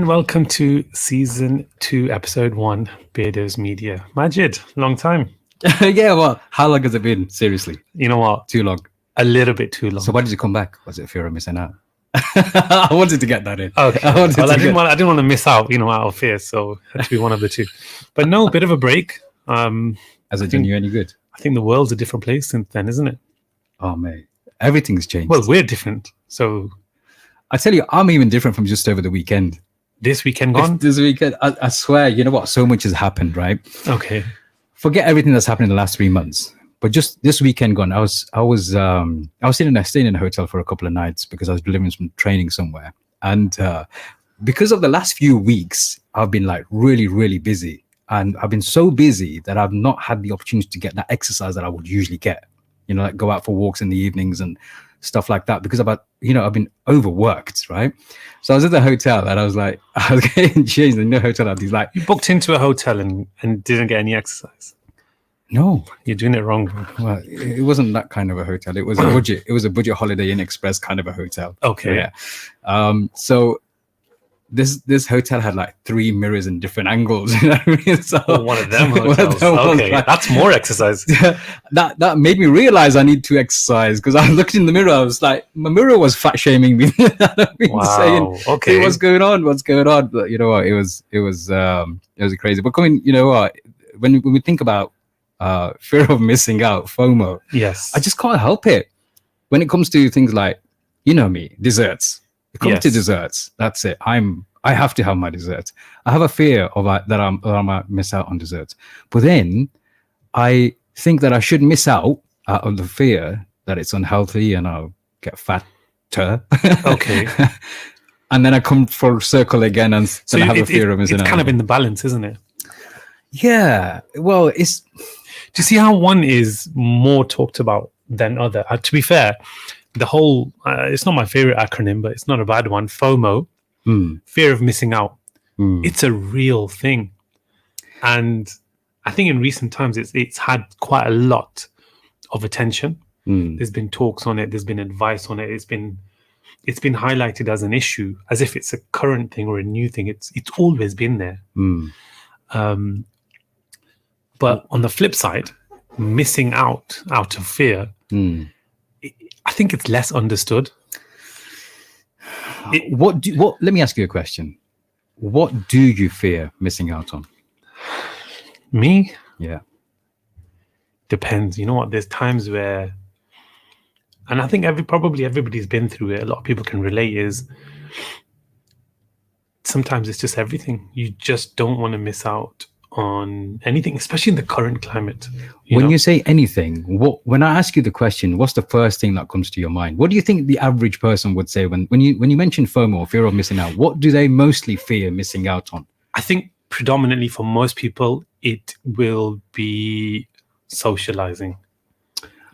Welcome to Season 2, Episode 1, Beardos Media. Majid, long time. Yeah, well, how long has it been? Seriously. You know what? Too long. A little bit too long. So why did you come back? Was it fear of missing out? I wanted to get that in. Okay. I didn't want to miss out, out of fear, so it had to be one of the two. But no, a bit of a break. Has it done you any good? I think the world's a different place since then, isn't it? Oh, mate. Everything's changed. Well, we're different. So I tell you, I'm even different from just over the weekend. This weekend gone? This weekend, I swear, you know what? So much has happened, right? Okay. Forget everything that's happened in the last 3 months. But just this weekend gone, I was staying in a hotel for a couple of nights because I was delivering some training somewhere. And because of the last few weeks, I've been like really, really busy. And I've been so busy that I've not had the opportunity to get that exercise that I would usually get. Like go out for walks in the evenings and stuff like that because I've been overworked, right? So I was at the hotel and I was getting changed in the hotel. And he's like, you booked into a hotel and didn't get any exercise. No, you're doing it wrong. Well, it wasn't that kind of a hotel. It was a budget. It was a budget Holiday Inn Express kind of a hotel. Okay. Yeah. So this hotel had like 3 mirrors in different angles. You know what I mean? So one of them hotels. Okay, that's more exercise. That made me realize I need to exercise because I looked in the mirror. I was like, my mirror was fat shaming me. Wow. Okay. Hey, what's going on? But you know what? It was crazy. But you know what? When we think about fear of missing out, FOMO. Yes. I just can't help it. When it comes to things like, me, desserts. It comes to desserts. That's it. I have to have my dessert. I have a fear of that I might miss out on desserts. But then I think that I should miss out of the fear that it's unhealthy and I'll get fatter. Okay. And then I come full circle again and then I have a fear of missing out. It's kind of in the balance, isn't it? Yeah. Well, it's... Do you see how one is more talked about than other? To be fair, the whole, it's not my favorite acronym, but it's not a bad one. FOMO, fear of missing out. It's a real thing. And I think in recent times, it's had quite a lot of attention. There's been talks on it. There's been advice on it. It's been highlighted as an issue, as if it's a current thing or a new thing. It's always been there. But on the flip side, missing out of fear, I think it's less understood. Let me ask you a question. What do you fear missing out on? Me? Yeah. Depends. You know what? There's times where, and I think probably everybody's been through it. A lot of people can relate. Is sometimes it's just everything. You just don't want to miss out on anything, especially in the current climate. When you say anything, when I ask you the question, what's the first thing that comes to your mind? What do you think the average person would say when you mention FOMO, fear of missing out? What do they mostly fear missing out on? I think predominantly for most people, it will be socializing.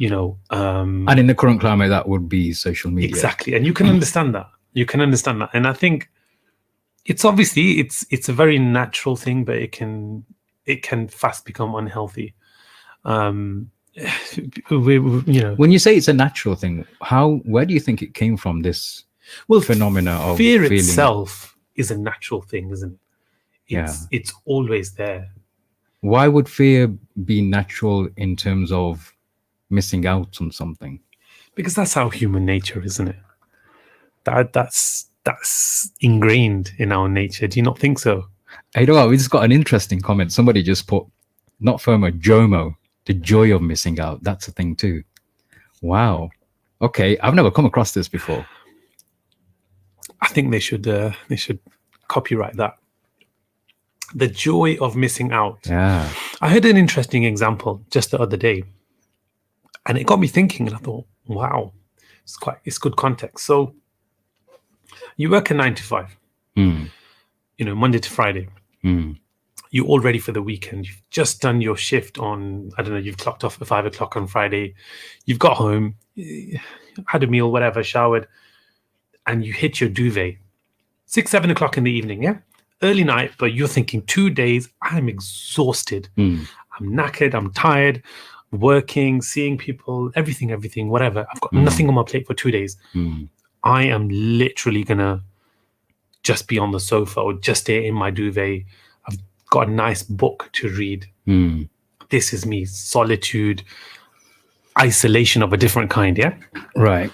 And in the current climate, that would be social media. Exactly, and you can understand that. And I think it's obviously it's a very natural thing, but it can fast become unhealthy. When you say it's a natural thing, where do you think it came from? This phenomena of fear feeling? Itself is a natural thing, isn't it? It's always there. Why would fear be natural in terms of missing out on something? Because that's how human nature, isn't it? That's that's ingrained in our nature. Do you not think so? You know what? We just got an interesting comment. Somebody just put, not FOMO, JOMO, the joy of missing out. That's a thing too. Wow. Okay, I've never come across this before. I think they should copyright that. The joy of missing out. Yeah. I heard an interesting example just the other day, and it got me thinking. And I thought, wow, it's good context. So you work a 9 to 5, Monday to Friday. You're all ready for the weekend. You've just done your shift on, I don't know, you've clocked off at 5 o'clock on Friday. You've got home, had a meal, whatever, showered, and you hit your duvet. 6, 7 o'clock in the evening, yeah? Early night, but you're thinking 2 days, I'm exhausted. I'm knackered, I'm tired, working, seeing people, everything, whatever. I've got nothing on my plate for 2 days. I am literally going to just be on the sofa or just stay in my duvet. I've got a nice book to read. This is me, solitude, isolation of a different kind, yeah? Right.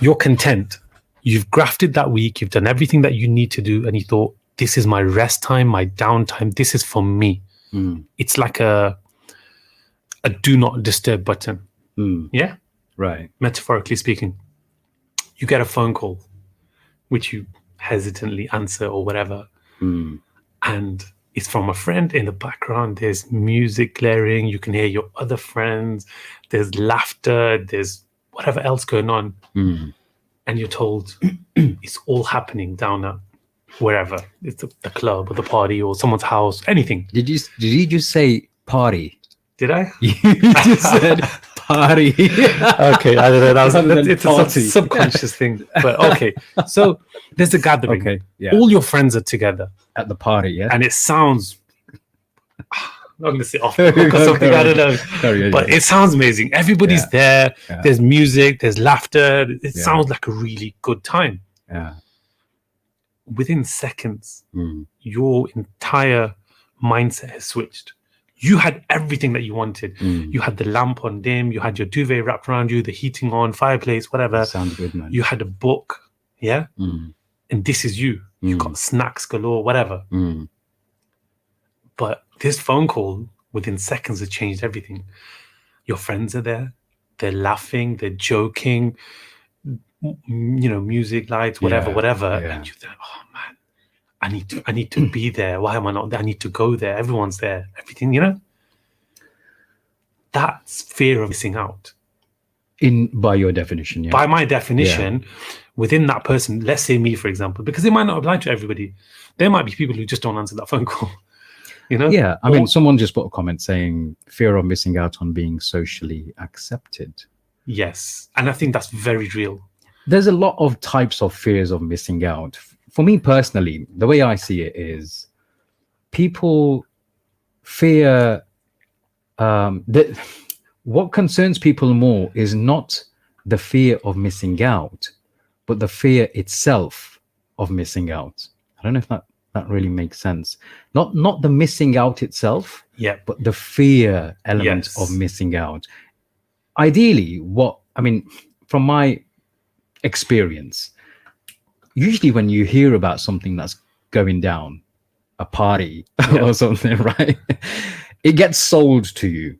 You're content. You've grafted that week. You've done everything that you need to do. And you thought, this is my rest time, my downtime. This is for me. It's like a do not disturb button. Yeah? Right. Metaphorically speaking. You get a phone call, which you hesitantly answer or whatever. And it's from a friend. In the background, there's music blaring. You can hear your other friends. There's laughter. There's whatever else going on. And you're told it's all happening down at wherever. It's the club or the party or someone's house, anything. Did you just say party? Did I? You just said party. Okay, I don't know. It's party. a subconscious thing. But okay. So there's a gathering. Okay. Yeah. All your friends are together. At the party, yeah. And it sounds not going to say off the hook or something, I don't know. But it sounds amazing. Everybody's there. Yeah. There's music, there's laughter. It sounds like a really good time. Yeah. Within seconds, your entire mindset has switched. You had everything that you wanted. You had the lamp on dim, you had your duvet wrapped around you, the heating on, fireplace, whatever. Sounds good, man. You had a book, yeah? And this is you. You got snacks galore, whatever. But this phone call, within seconds, has changed everything. Your friends are there. They're laughing. They're joking. Music, lights, whatever. Yeah. And you think, oh, man, I need to be there. Why am I not there? I need to go there. Everyone's there. Everything, That's fear of missing out. By your definition, yeah. By my definition, within that person, let's say me, for example, because it might not apply to everybody. There might be people who just don't answer that phone call. Yeah, I mean, someone just put a comment saying fear of missing out on being socially accepted. Yes, and I think that's very real. There's a lot of types of fears of missing out. For me personally, the way I see it is people fear that what concerns people more is not the fear of missing out, but the fear itself of missing out. I don't know if that really makes sense. Not the missing out itself, but the fear element of missing out. Ideally, from my experience, usually when you hear about something that's going down, a party or something, right? It gets sold to you.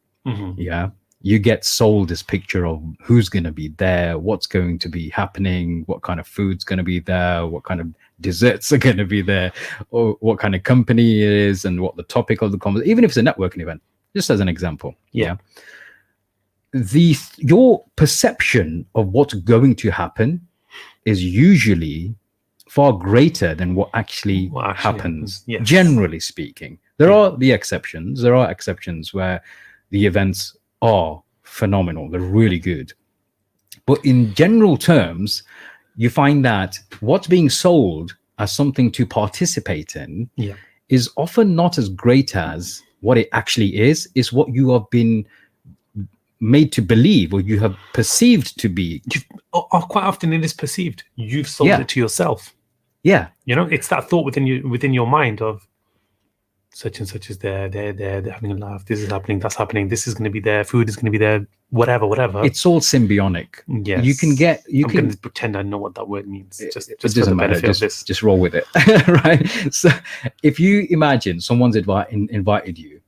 Yeah. You get sold this picture of who's going to be there, what's going to be happening, what kind of food's going to be there, what kind of desserts are going to be there, or what kind of company it is, and what the topic of the conversation, even if it's a networking event, just as an example. Yeah. Your perception of what's going to happen is usually far greater than what actually happens, generally speaking. There are the exceptions. There are exceptions where the events are phenomenal. They're really good. But in general terms, you find that what's being sold as something to participate in is often not as great as what it actually is. It's what you have been made to believe, or you have perceived to be. Quite often it is perceived. You've sold it to yourself. Yeah. It's that thought within your mind of, such and such is there, they're having a laugh, this is happening, that's happening, this is going to be there, food is going to be there, whatever. It's all symbiotic. Yes. I'm going to pretend I know what that word means. Just it for doesn't the matter. benefit of this. Just roll with it, right? So, if you imagine someone's invited you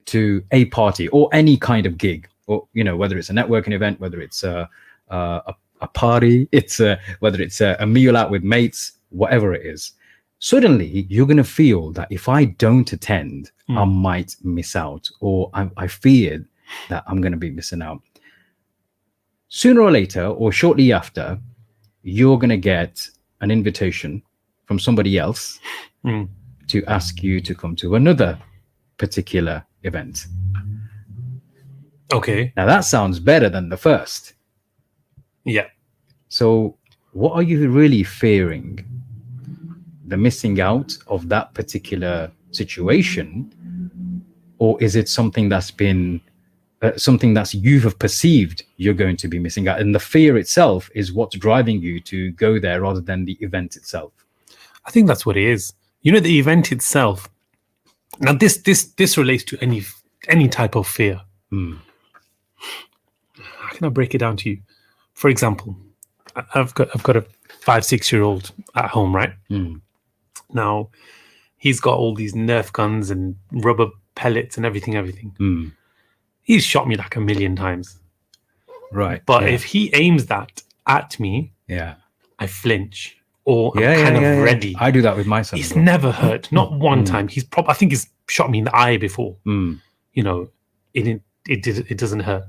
to a party or any kind of gig, or whether it's a networking event, whether it's a party, whether it's a meal out with mates, whatever it is, suddenly you're going to feel that if I don't attend, I might miss out, or I feared that I'm going to be missing out. Sooner or later, or shortly after, you're going to get an invitation from somebody else to ask you to come to another particular event. Okay. Now that sounds better than the first. Yeah. So what are you really fearing? The missing out of that particular situation? Or is it something that's been something that you have perceived you're going to be missing out, and the fear itself is what's driving you to go there rather than the event itself? I think that's what it is. The event itself. Now, this relates to any type of fear. How can I break it down to you? For example, I've got a 5-6-year-old at home, right? Now, he's got all these Nerf guns and rubber pellets and everything. He's shot me like 1,000,000 times. Right. But if he aims that at me, I flinch, or I'm kind of ready. I do that with my son. It's never hurt. Not one time. I think he's shot me in the eye before. It doesn't hurt.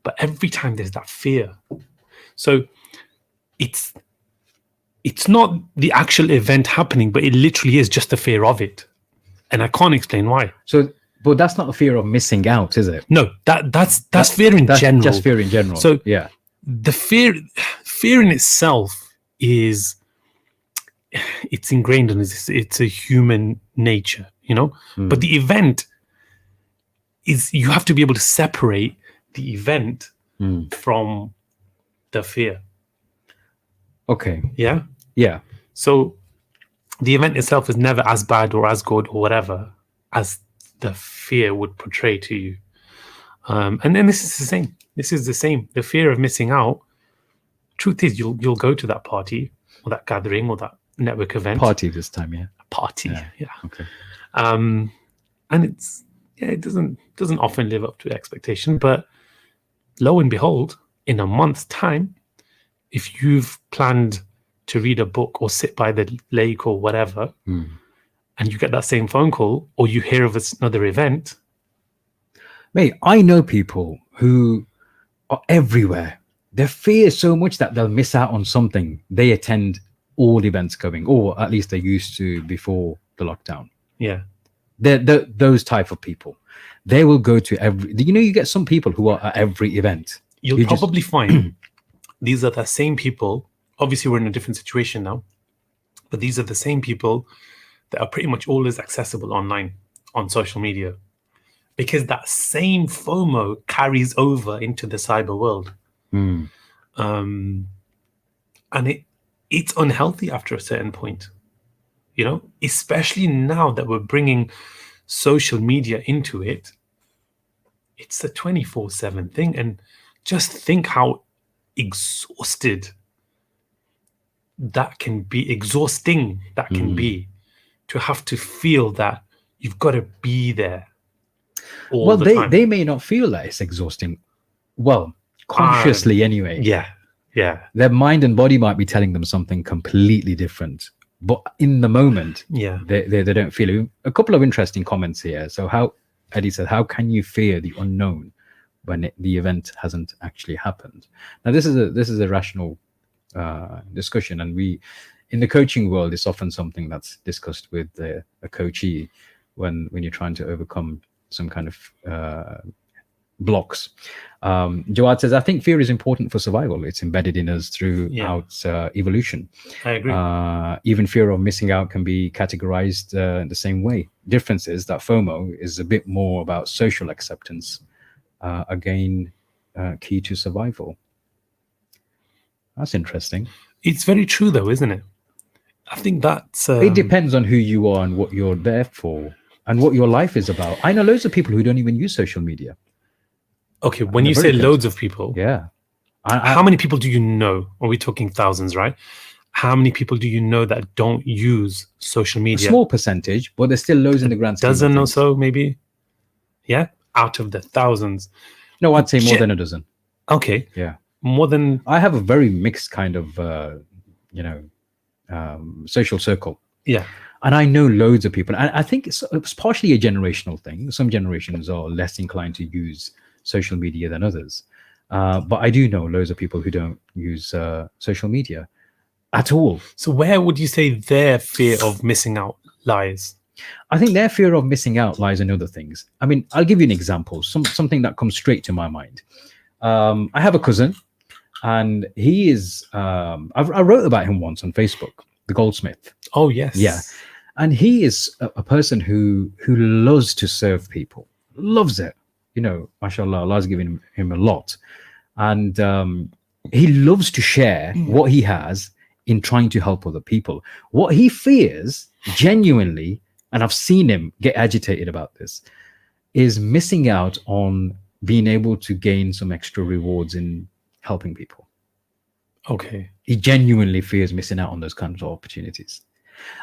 But every time there's that fear. So it's not the actual event happening, but it literally is just the fear of it. And I can't explain why. But that's not a fear of missing out, is it? No, that's fear in general. Just fear in general. So the fear in itself it's ingrained in us. It's a human nature, But the event is, you have to be able to separate the event from the fear. Okay. Yeah. Yeah. So the event itself is never as bad or as good or whatever as the fear would portray to you. And then this is the same. The fear of missing out. Truth is, you'll go to that party or that gathering or that network event. Party this time, yeah. Party, yeah. Okay. And it doesn't often live up to expectation, but lo and behold, in a month's time, if you've planned to read a book or sit by the lake or whatever, and you get that same phone call, or you hear of another event. Mate, I know people who are everywhere. They fear so much that they'll miss out on something. They attend all events going, or at least they used to before the lockdown. Yeah. They're those type of people. They will go to every... You get some people who are at every event. You'll probably find these are the same people. Obviously, we're in a different situation now. But these are the same people that are pretty much always accessible online, on social media. Because that same FOMO carries over into the cyber world. And it's unhealthy after a certain point. Especially now that we're bringing social media into it. It's a 24/7 thing. And just think how exhausting that can be, to have to feel that you've got to be there all the time. They may not feel that it's exhausting. Well, consciously anyway. Yeah. Their mind and body might be telling them something completely different. But in the moment, they don't feel it. A couple of interesting comments here. So Eddie said, how can you fear the unknown when the event hasn't actually happened? Now, this is a rational discussion, and in the coaching world, it's often something that's discussed with a coachee when you're trying to overcome some kind of blocks. Jawad says, I think fear is important for survival. It's embedded in us throughout evolution. I agree. Even fear of missing out can be categorized the same way. Difference is that FOMO is a bit more about social acceptance, again, key to survival. That's interesting. It's very true, though, isn't it? I think that's It depends on who you are and what you're there for and what your life is about. I know loads of people who don't even use social media. okay. When And you they're say very loads of people, Yeah. how many people do you know? Are we talking thousands, right? How many people do you know that don't use social A media? small percentage, but there's still loads in the grand scheme of Dozen or things. so, maybe. Yeah, out of the thousands. No, I'd say more than a dozen. Okay, Yeah. more than I have a very mixed kind of, social circle. yeah. And I know loads of people. And I think it's partially a generational thing. Some generations are less inclined to use social media than others. But I do know loads of people who don't use social media at all. So where would you say their fear of missing out lies? I think their fear of missing out lies in other things. I mean, I'll give you an example, something that comes straight to my mind. I have a cousin, and he is, I wrote about him once on Facebook, the goldsmith. Oh yes, Yeah. And he is a person who loves to serve people, loves it. You know, mashallah, Allah's given him a lot. And he loves to share what he has in trying to help other people. What he fears genuinely, and I've seen him get agitated about this, is missing out on being able to gain some extra rewards in helping people. Okay. He genuinely fears missing out on those kinds of opportunities.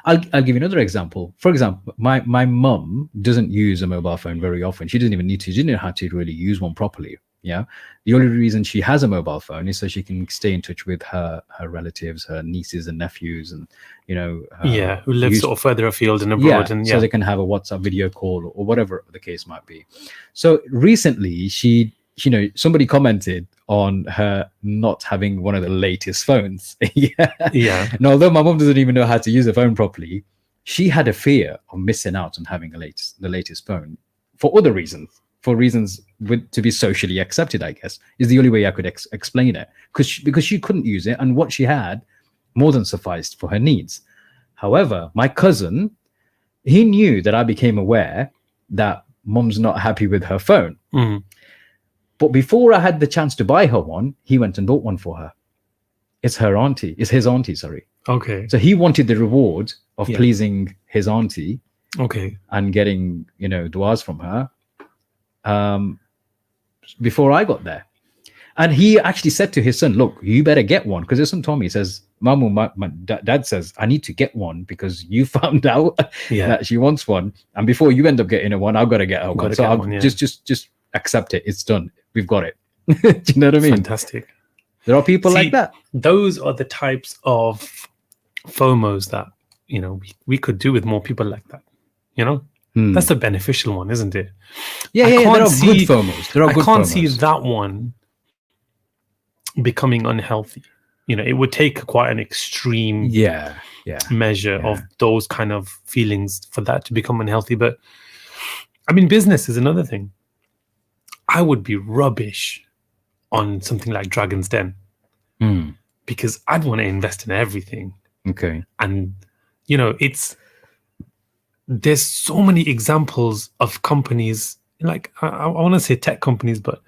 I'll give you another example. For example, my mum doesn't use a mobile phone very often. She doesn't even need to. She doesn't know how to really use one properly. Yeah. The only reason she has a mobile phone is so she can stay in touch with her relatives, her nieces and nephews, and who live sort of further afield and abroad, and so they can have a WhatsApp video call or whatever the case might be. So recently, somebody commented on her not having one of the latest phones. Yeah. And although my mom doesn't even know how to use a phone properly, she had a fear of missing out on having the latest phone for other reasons. For reasons to be socially accepted, I guess, is the only way I could explain it. Because she couldn't use it, and what she had more than sufficed for her needs. However, my cousin, he knew that I became aware that mom's not happy with her phone. Mm. But before I had the chance to buy her one, he went and bought one for her. It's his auntie, sorry. Okay. So he wanted the reward of pleasing his auntie. Okay. And getting, du'as from her. Before I got there. And he actually said to his son, look, you better get one. Because his son told me, he says, Mamu, my dad says, I need to get one because you found out that she wants one. And before you end up getting her one, I've got to get her one. So I'll just accept it. It's done. We've got it. Do you know what I mean? Fantastic. There are people like that. Those are the types of FOMOs that, we could do with more people like that. That's the beneficial one, isn't it? Yeah, there are good FOMOs. I can't see that one becoming unhealthy. It would take quite an extreme measure of those kind of feelings for that to become unhealthy. But I mean, business is another thing. I would be rubbish on something like Dragon's Den because I'd want to invest in everything. Okay. And, there's so many examples of companies, like I want to say tech companies, but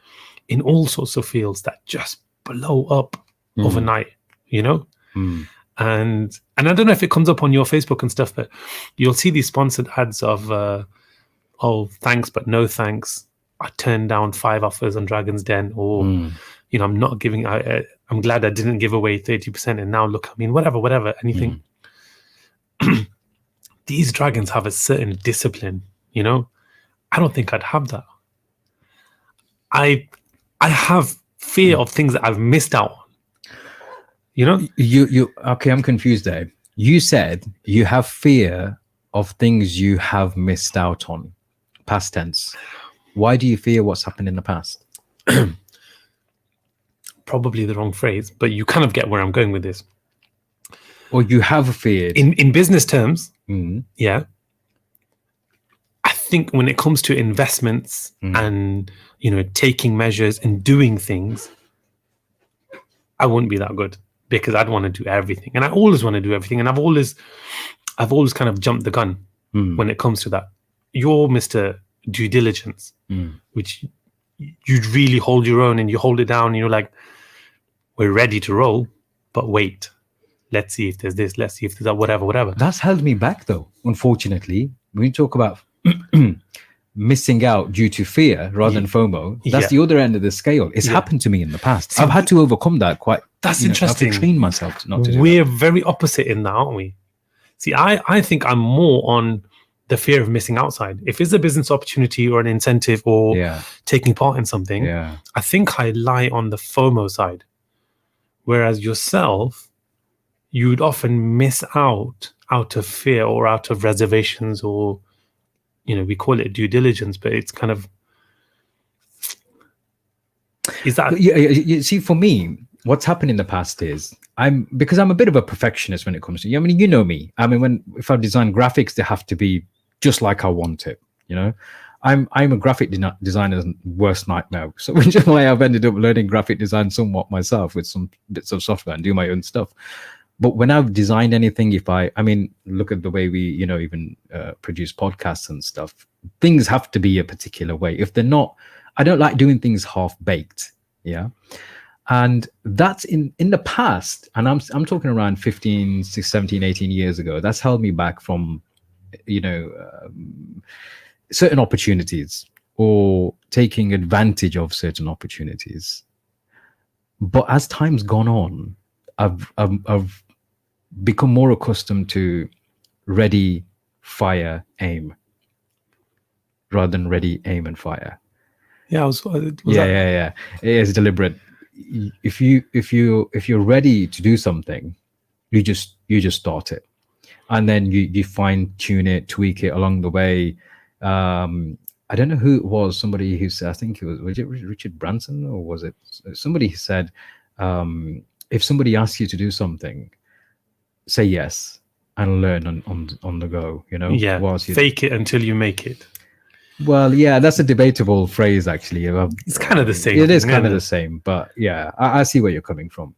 in all sorts of fields that just blow up overnight, And I don't know if it comes up on your Facebook and stuff, but you'll see these sponsored ads of, thanks, but no thanks. I turned down 5 offers on Dragon's Den, or, I'm not giving, I'm glad I didn't give away 30%. And now look, whatever, anything. These dragons have a certain discipline, I don't think I'd have that. I have fear of things that I've missed out on. You okay, I'm confused there. You said you have fear of things you have missed out on. Past tense. Why do you fear what's happened in the past? Probably the wrong phrase, but you kind of get where I'm going with this. Or you have feared in business terms. I think when it comes to investments and taking measures and doing things, I wouldn't be that good because I'd want to do everything, and I always want to do everything, and I've always kind of jumped the gun when it comes to that. You're Mr. Due Diligence, which you really hold your own and you hold it down, and you're like, we're ready to roll, but wait. let's see if there's this, let's see if there's that, whatever. That's held me back, though, unfortunately. When you talk about missing out due to fear rather than FOMO, that's the other end of the scale. It's happened to me in the past. See, I've had to overcome that quite. That's interesting. I have to train myself not to do We're that. very opposite in that, aren't we? See, I think I'm more on the fear of missing out side. If it's a business opportunity or an incentive or taking part in something, I think I lie on the FOMO side. Whereas yourself, you would often miss out of fear or out of reservations, or, we call it due diligence, but it's kind of, is that... You see, for me, what's happened in the past is because I'm a bit of a perfectionist when it comes to, you know me. I mean, if I design graphics, they have to be just like I want it. I'm a graphic designer's worst nightmare. So which is why I've ended up learning graphic design somewhat myself with some bits of software and do my own stuff. But when I've designed anything, look at the way we, even produce podcasts and stuff, things have to be a particular way. If they're not, I don't like doing things half-baked. Yeah. And that's in the past, and I'm talking around 15, 16, 17, 18 years ago, that's held me back from, certain opportunities or taking advantage of certain opportunities. But as time's gone on, I've become more accustomed to ready, fire, aim, rather than ready, aim, and fire. Yeah, yeah. It is deliberate. If you're ready to do something, you just start it, and then you fine tune it, tweak it along the way. I don't know who it was. Somebody who said, I think was it Richard Branson, or was it somebody who said, if somebody asks you to do something, say yes and learn on the go. Fake it until you make it. Well, yeah, that's a debatable phrase, actually. It's kind of the same. It is kind of the same, but yeah, I see where you're coming from.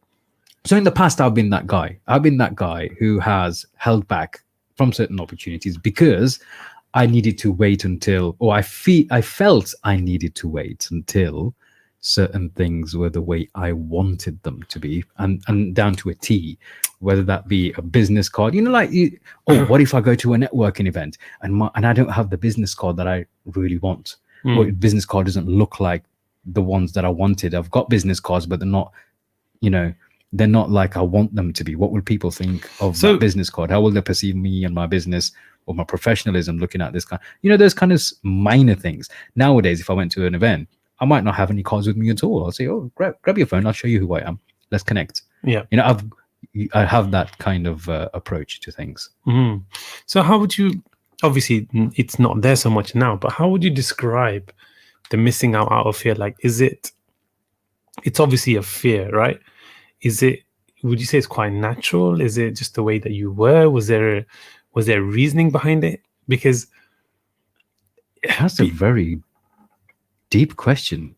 So in the past, I've been that guy. I've been that guy who has held back from certain opportunities because I needed to wait until, or I felt I needed to wait until certain things were the way I wanted them to be, and down to a T, whether that be a business card, what if I go to a networking event and I don't have the business card that I really want, or business card doesn't look like the ones that I wanted. I've got business cards, but they're not, they're not like I want them to be. What will people think of that business card? How will they perceive me and my business or my professionalism looking at this kind? Those kind of minor things. Nowadays, if I went to an event, I might not have any cards with me at all. I'll say, oh, grab your phone. I'll show you who I am. Let's connect. Yeah. I have that kind of approach to things. Mm-hmm. So how would you, obviously it's not there so much now, but how would you describe the missing out of fear? Like, it's obviously a fear, right? Would you say it's quite natural? Is it just the way that you were? Was there reasoning behind it? Because that's a very deep question.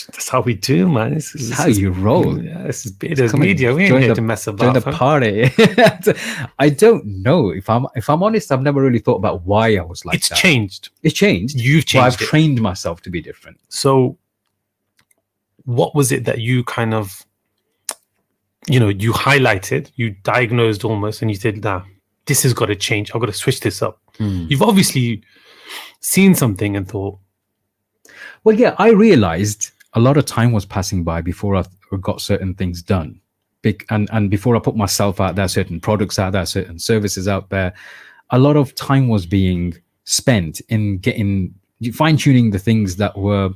That's how we do, man. This is how you roll. Yeah, this is Beardos Media. We ain't here to mess about. Join the party. I don't know. If I'm honest, I've never really thought about why I was like that. It's changed. You've changed. I've trained myself to be different. So what was it that you kind of, you highlighted, you diagnosed almost, and you said, nah, this has got to change. I've got to switch this up. You've obviously seen something and thought. Well, yeah, I realized a lot of time was passing by before I got certain things done. And before I put myself out there, certain products out there, certain services out there, a lot of time was being spent in fine-tuning the things that were,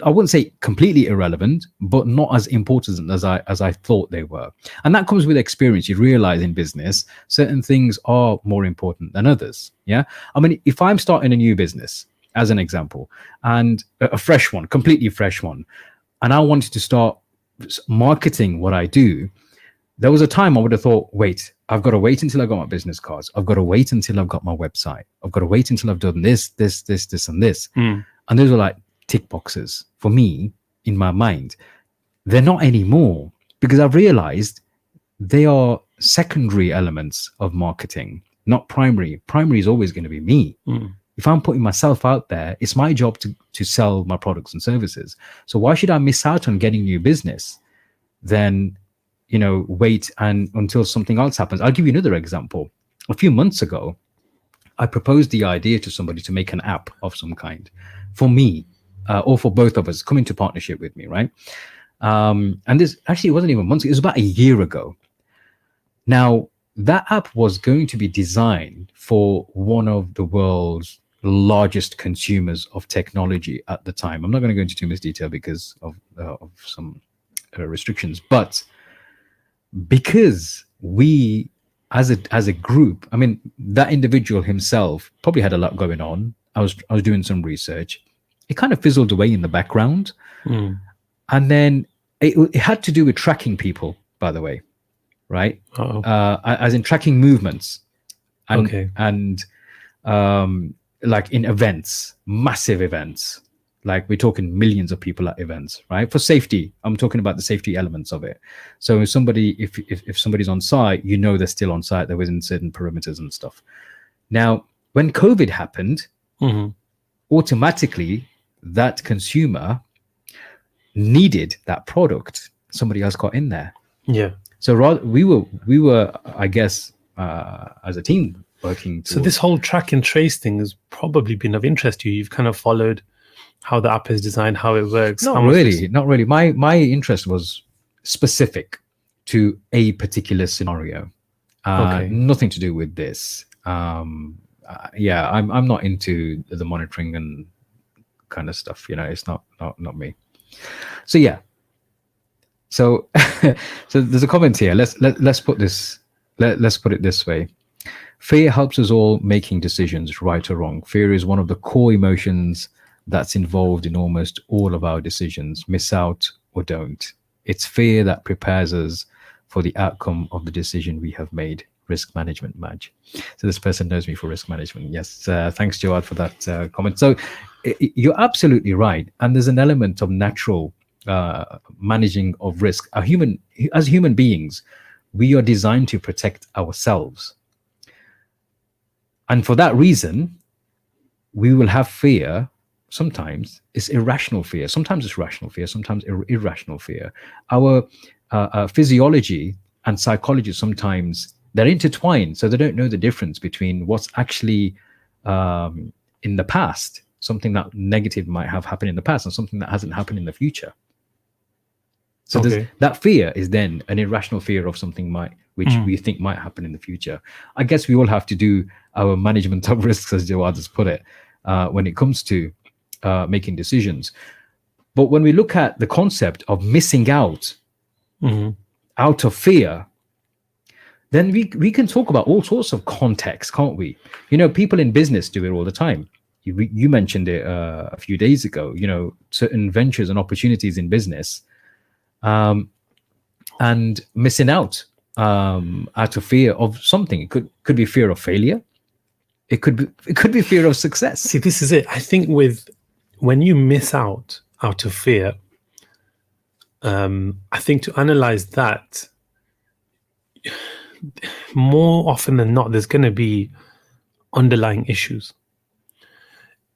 I wouldn't say completely irrelevant, but not as important as I thought they were. And that comes with experience. You realize in business, certain things are more important than others. Yeah. I mean, if I'm starting a new business, as an example, and a fresh one, completely fresh one, and I wanted to start marketing what I do, there was a time I would have thought, wait, I've got to wait until I got my business cards. I've got to wait until I've got my website. I've got to wait until I've done this, and this. And those were like tick boxes for me in my mind. They're not anymore, because I've realized they are secondary elements of marketing, not primary. Primary is always going to be me. If I'm putting myself out there, it's my job to sell my products and services. So why should I miss out on getting new business? Then, wait and until something else happens. I'll give you another example. A few months ago, I proposed the idea to somebody to make an app of some kind for me, or for both of us, come into partnership with me, right? And this actually, it wasn't even months, it was about a year ago. Now, that app was going to be designed for one of the world's largest consumers of technology at the time. I'm not going to go into too much detail because of some restrictions, but because we, as a group, I mean, that individual himself probably had a lot going on. I was doing some research. It kind of fizzled away in the background, and then it had to do with tracking people, by the way, right? As in tracking movements, and like in events, massive events. Like we're talking millions of people at events, right? For safety, I'm talking about the safety elements of it. So if somebody's on site, they're still on site. They're within certain perimeters and stuff. Now, when COVID happened, automatically that consumer needed that product. Somebody else got in there. Yeah. So we were, I guess, as a team working. So this whole track and trace thing has probably been of interest to you. You've kind of followed how the app is designed, how it works. Not really. My interest was specific to a particular scenario. Nothing to do with this. I'm not into the monitoring and kind of stuff. It's not me. So yeah. So so there's a comment here. Let's put it this way. Fear helps us all making decisions, right or wrong. Fear is one of the core emotions that's involved in almost all of our decisions, miss out or don't. It's fear that prepares us for the outcome of the decision we have made. Risk management, Maj. So this person knows me for risk management. Yes, thanks, Jawad, for that comment. So you're absolutely right. And there's an element of natural managing of risk. As human beings, we are designed to protect ourselves. And for that reason, we will have fear. Sometimes it's irrational fear. Sometimes it's rational fear. Sometimes irrational fear. Our physiology and psychology, sometimes they're intertwined. So they don't know the difference between what's actually in the past, something that negative might have happened in the past, and something that hasn't happened in the future. So that fear is then an irrational fear of something which we think might happen in the future. I guess we all have to do our management of risks, as Jawad has put it, when it comes to making decisions. But when we look at the concept of missing out out of fear, then we can talk about all sorts of contexts, can't we? People in business do it all the time. You mentioned it a few days ago, certain ventures and opportunities in business, and missing out of fear of something. It could be fear of failure. It could be fear of success. See, this is it. I think when you miss out of fear, I think to analyze that, more often than not, there's going to be underlying issues.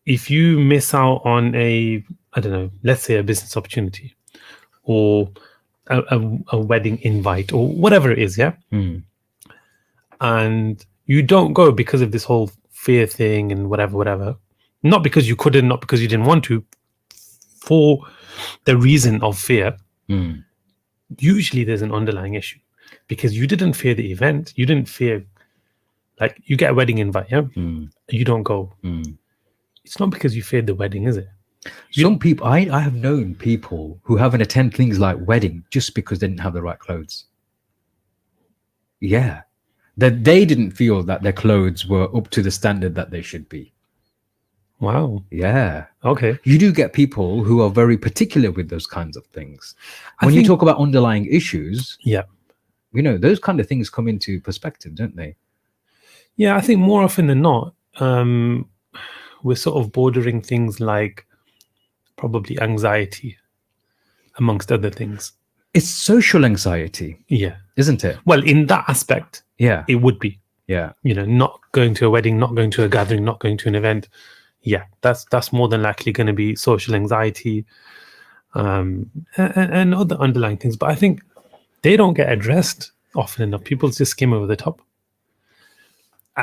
If you miss out on let's say a business opportunity or a wedding invite or whatever it is, and you don't go because of this whole fear thing and whatever, not because you couldn't, not because you didn't want to, for the reason of fear, usually there's an underlying issue. Because you didn't fear the event, you didn't fear, like you get a wedding invite, you don't go. It's not because you feared the wedding, is it? Some people, I have known people who haven't attended things like wedding just because they didn't have the right clothes. Yeah, that they didn't feel that their clothes were up to the standard that they should be. Wow. Yeah. Okay. You do get people who are very particular with those kinds of things. When you talk about underlying issues, those kind of things come into perspective, don't they? Yeah, I think more often than not, we're sort of bordering things like probably anxiety, amongst other things. It's social anxiety. Yeah. Isn't it? Well, in that aspect, it would be. Yeah. Not going to a wedding, not going to a gathering, not going to an event. Yeah, that's more than likely going to be social anxiety and other underlying things. But I think they don't get addressed often enough. People just skim over the top.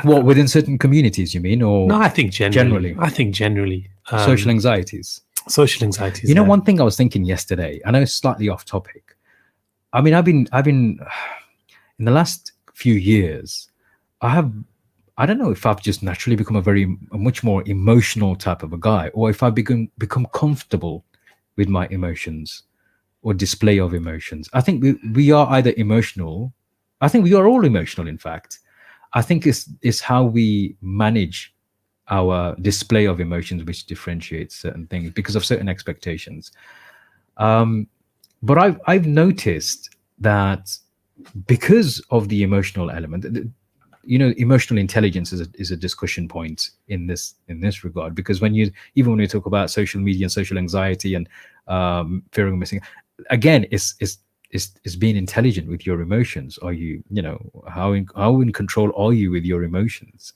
What, within certain communities, you mean? Or No, I think generally. I think generally. Social anxieties. Social anxieties. You know, one thing I was thinking yesterday, I know it's slightly off topic. I mean, I've been in the last few years, I don't know if I've just naturally become a much more emotional type of a guy, or if I've become comfortable with my emotions or display of emotions. I think we are either emotional. I think we are all emotional, in fact. I think it's how we manage our display of emotions which differentiates certain things because of certain expectations. But I've noticed that because of the emotional element, emotional intelligence is a discussion point in this regard, because when you talk about social media and social anxiety and fear of missing, again, it's being intelligent with your emotions. Are you, how in control are you with your emotions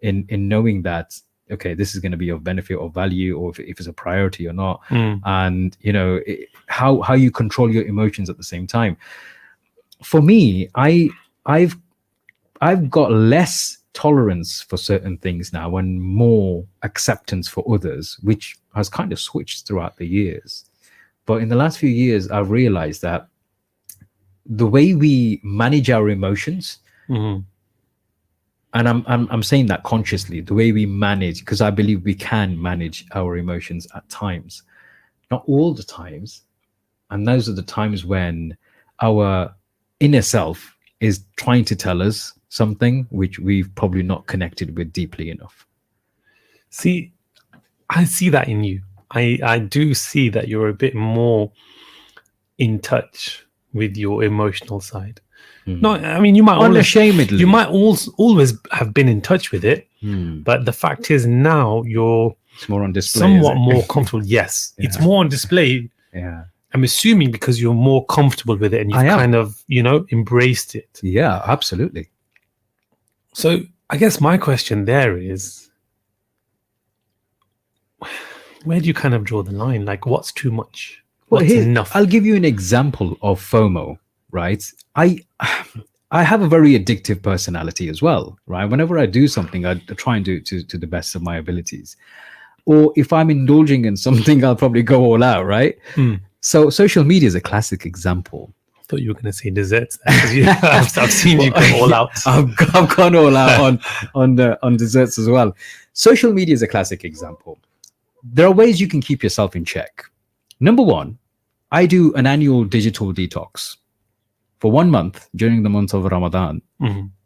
in knowing that, okay, this is going to be of benefit or value, or if it's a priority or not, and how you control your emotions at the same time. For me, I've got less tolerance for certain things now and more acceptance for others, which has kind of switched throughout the years. But in the last few years, I've realized that the way we manage our emotions, and I'm saying that consciously, the way we manage, because I believe we can manage our emotions at times, not all the times. And those are the times when our inner self is trying to tell us something which we've probably not connected with deeply enough. See, I see that in you. I do see that you're a bit more in touch with your emotional side. No, I mean, you might unashamedly. You might always have been in touch with it, but the fact is now it's more on display. Somewhat more comfortable. Yes, yeah. It's more on display. Yeah, I'm assuming because you're more comfortable with it and you've kind of embraced it. Yeah, absolutely. So I guess my question there is, where do you kind of draw the line? Like, what's too much? What's enough? I'll give you an example of FOMO, right? I have a very addictive personality as well, right? Whenever I do something, I try and do it to the best of my abilities. Or if I'm indulging in something, I'll probably go all out, right? So social media is a classic example. I thought you were going to say desserts. I've seen you go all out. I've gone all out on desserts as well. Social media is a classic example. There are ways you can keep yourself in check. Number one, I do an annual digital detox. For 1 month during the month of Ramadan,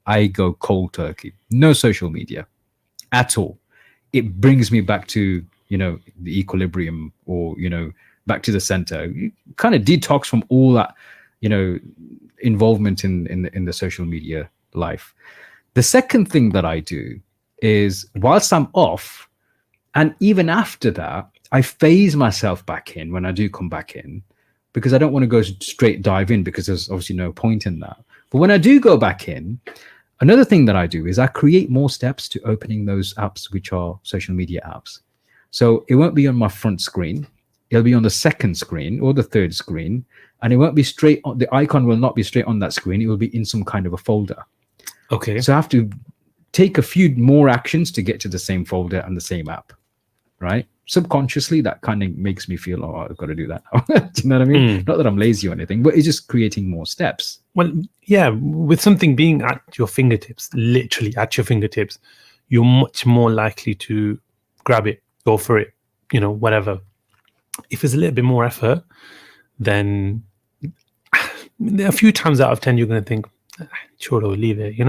I go cold turkey. No social media at all. It brings me back to, the equilibrium, or, back to the center. You kind of detox from all that, involvement in the social media life. The second thing that I do is, whilst I'm off, and even after that, I phase myself back in when I do come back in, because I don't want to go straight dive in, because there's obviously no point in that. But when I do go back in, another thing that I do is I create more steps to opening those apps, which are social media apps. So it won't be on my front screen. It'll be on the second screen or the third screen, and it won't be straight on. The icon will not be straight on that screen. It will be in some kind of a folder. Okay. So I have to take a few more actions to get to the same folder and the same app, right? Subconsciously, that kind of makes me feel, oh, I've got to do that now. Do you know what I mean? Not that I'm lazy or anything, but it's just creating more steps. Well, yeah, with something being at your fingertips, literally at your fingertips, you're much more likely to grab it, go for it, whatever. If it's a little bit more effort, then a few times out of 10, you're going to think, sure, I'll leave it,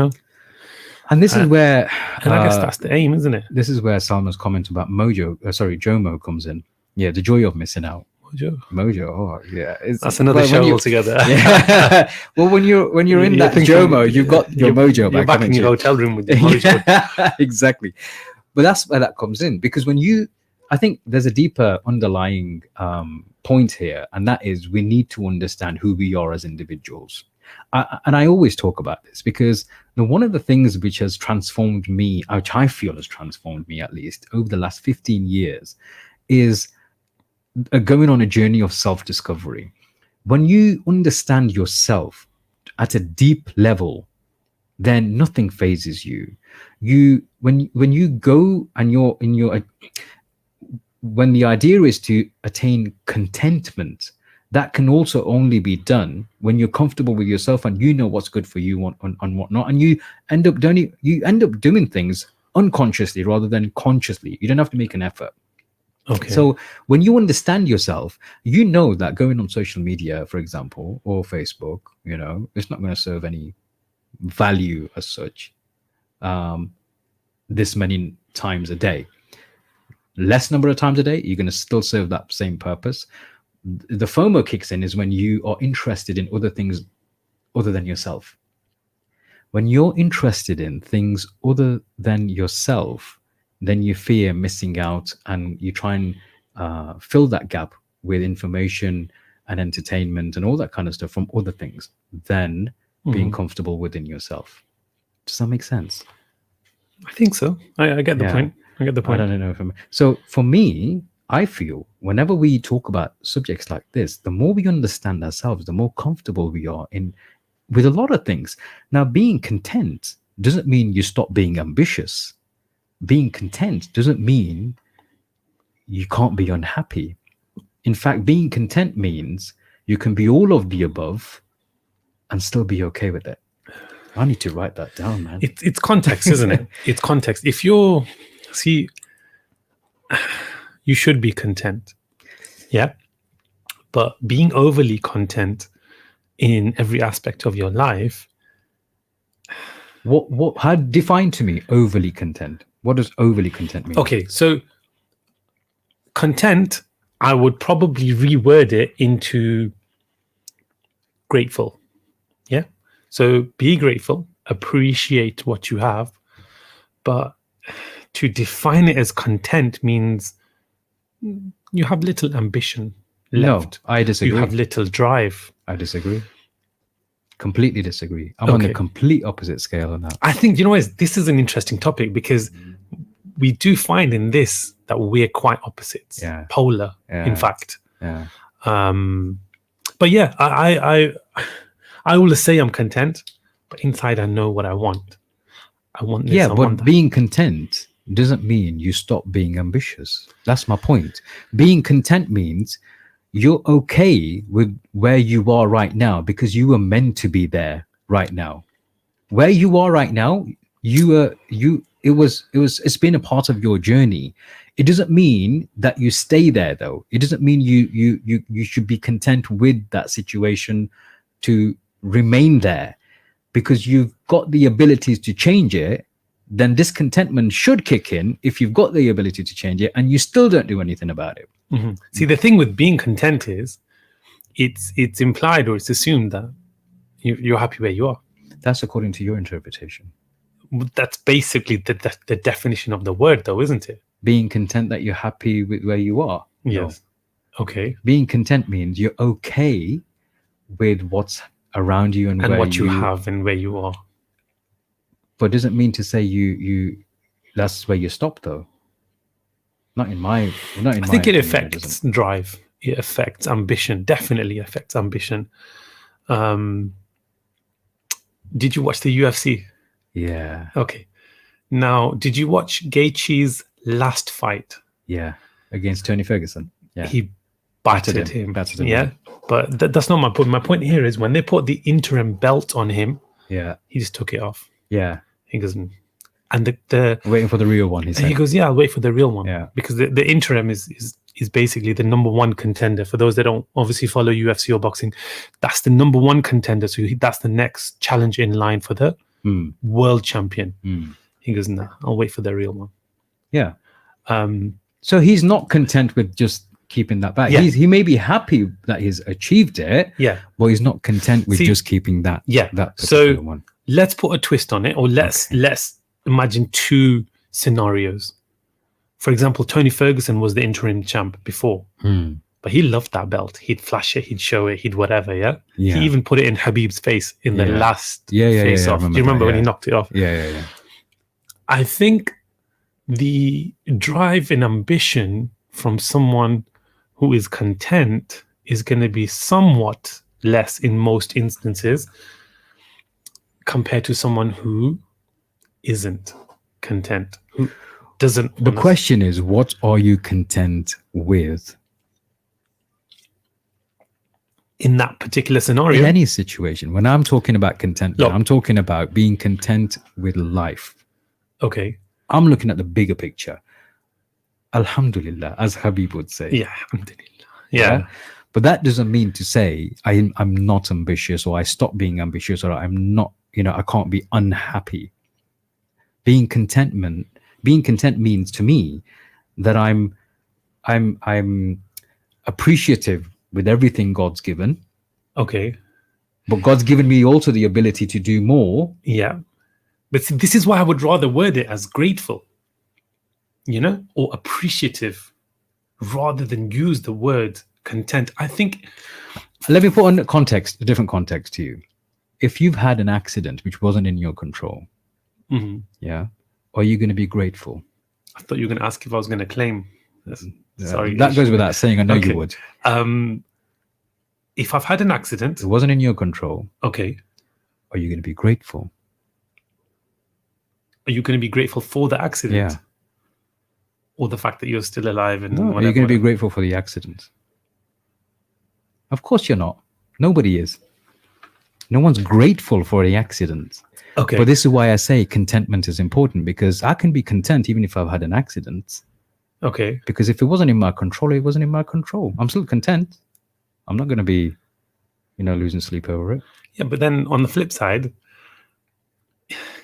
And this is where, and I guess that's the aim, isn't it? This is where Salma's comment about JOMO comes in. Yeah, the joy of missing out. Mojo. Oh, yeah. That's another show altogether. Yeah. Well, when you're in that JOMO, you've got your mojo back. You're back in your hotel room with your mojo. Yeah, exactly. But that's where that comes in, because I think there's a deeper underlying point here, and that is we need to understand who we are as individuals. And I always talk about this because one of the things which has transformed me, which I feel has transformed me at least over the last 15 years, is going on a journey of self-discovery. When you understand yourself at a deep level, then nothing phases you. When you go and you're in your, when the idea is to attain contentment, that can also only be done when you're comfortable with yourself and you know what's good for you and whatnot, and you end up doing things unconsciously rather than consciously. You don't have to make an effort. Okay. So when you understand yourself, you know that going on social media, for example, or Facebook, it's not going to serve any value as such. This many times a day, less number of times a day, you're going to still serve that same purpose. The FOMO kicks in is when you are interested in other things other than yourself. When you're interested in things other than yourself, then you fear missing out, and you try and fill that gap with information and entertainment and all that kind of stuff from other things than being comfortable within yourself. Does that make sense? I think so. I get the point. I get the point. I don't know. So for me, I feel whenever we talk about subjects like this, the more we understand ourselves, the more comfortable we are with a lot of things. Now, being content doesn't mean you stop being ambitious. Being content doesn't mean you can't be unhappy. In fact, being content means you can be all of the above and still be okay with it. I need to write that down, man. It's context, isn't it? It's context. If you should be content. Yeah. But being overly content in every aspect of your life. How define to me overly content? What does overly content mean? Okay, so content, I would probably reword it into grateful. Yeah. So be grateful, appreciate what you have, but to define it as content means you have little ambition left. No, I disagree. You have little drive. I disagree. Completely disagree. I'm on the complete opposite scale on that. I think, this is an interesting topic because we do find in this that we're quite opposites, polar, in fact. Yeah. But yeah, I always say I'm content, but inside I know what I want. I want this. Yeah, I but want that. Being content doesn't mean you stop being ambitious. That's my point. Being content means you're okay with where you are right now because you were meant to be there right now. Where you are right now, it's been a part of your journey. It doesn't mean that you stay there though. It doesn't mean you should be content with that situation to remain there, because you've got the abilities to change it. Then discontentment should kick in if you've got the ability to change it and you still don't do anything about it. Mm-hmm. See, the thing with being content is it's implied or it's assumed that you're happy where you are. That's according to your interpretation. That's basically the definition of the word, though, isn't it? Being content that you're happy with where you are. Yes. No. Okay. Being content means you're okay with what's around you and what you have and where you are. But doesn't mean to say you that's where you stop though. I think it affects drive. It affects ambition. Definitely affects ambition. Did you watch the UFC? Yeah. Okay. Now, did you watch Gaethje's last fight? Yeah. Against Tony Ferguson. Yeah. He battered him. Yeah. But that's not my point. My point here is when they put the interim belt on him, he just took it off. Yeah. He goes, and the waiting for the real one. He goes, yeah, I'll wait for the real one. Yeah. Because the interim is basically the number one contender. For those that don't obviously follow UFC or boxing, that's the number one contender. So that's the next challenge in line for the world champion. He goes, nah, I'll wait for the real one. Yeah. So he's not content with just keeping that back. Yeah. He may be happy that he's achieved it. Yeah. But he's not content with just keeping that. Yeah. That particular one. Let's put a twist on it, or let's imagine two scenarios. For example, Tony Ferguson was the interim champ before, but he loved that belt. He'd flash it, he'd show it, he'd whatever. Yeah. He even put it in Habib's face in the last face off. Do you remember when he knocked it off? Yeah. I think the drive and ambition from someone who is content is going to be somewhat less in most instances, compared to someone who isn't content, who doesn't. The question is, what are you content with? In that particular scenario? In any situation. When I'm talking about contentment, I'm talking about being content with life. Okay. I'm looking at the bigger picture. Alhamdulillah, as Habib would say. Yeah, alhamdulillah. Yeah. But that doesn't mean to say I'm not ambitious, or I stop being ambitious, or I'm not, I can't be unhappy. Being content means to me that I'm appreciative with everything God's given. Okay. But God's given me also the ability to do more. Yeah. But see, this is why I would rather word it as grateful, or appreciative, rather than use the word content. I think. Let me put on a different context to you. If you've had an accident which wasn't in your control, yeah, are you going to be grateful? I thought you were going to ask if I was going to claim. Sorry. That goes without saying. I know you would. If I've had an accident, it wasn't in your control. Okay. Are you going to be grateful? Are you going to be grateful for the accident? Yeah. Or the fact that you're still alive? And no, are you going to be grateful for the accident? Of course you're not. Nobody is. No one's grateful for the accident. Okay. But this is why I say contentment is important, because I can be content even if I've had an accident. Okay. Because if it wasn't in my control, it wasn't in my control. I'm still content. I'm not going to be, losing sleep over it. Yeah, but then on the flip side,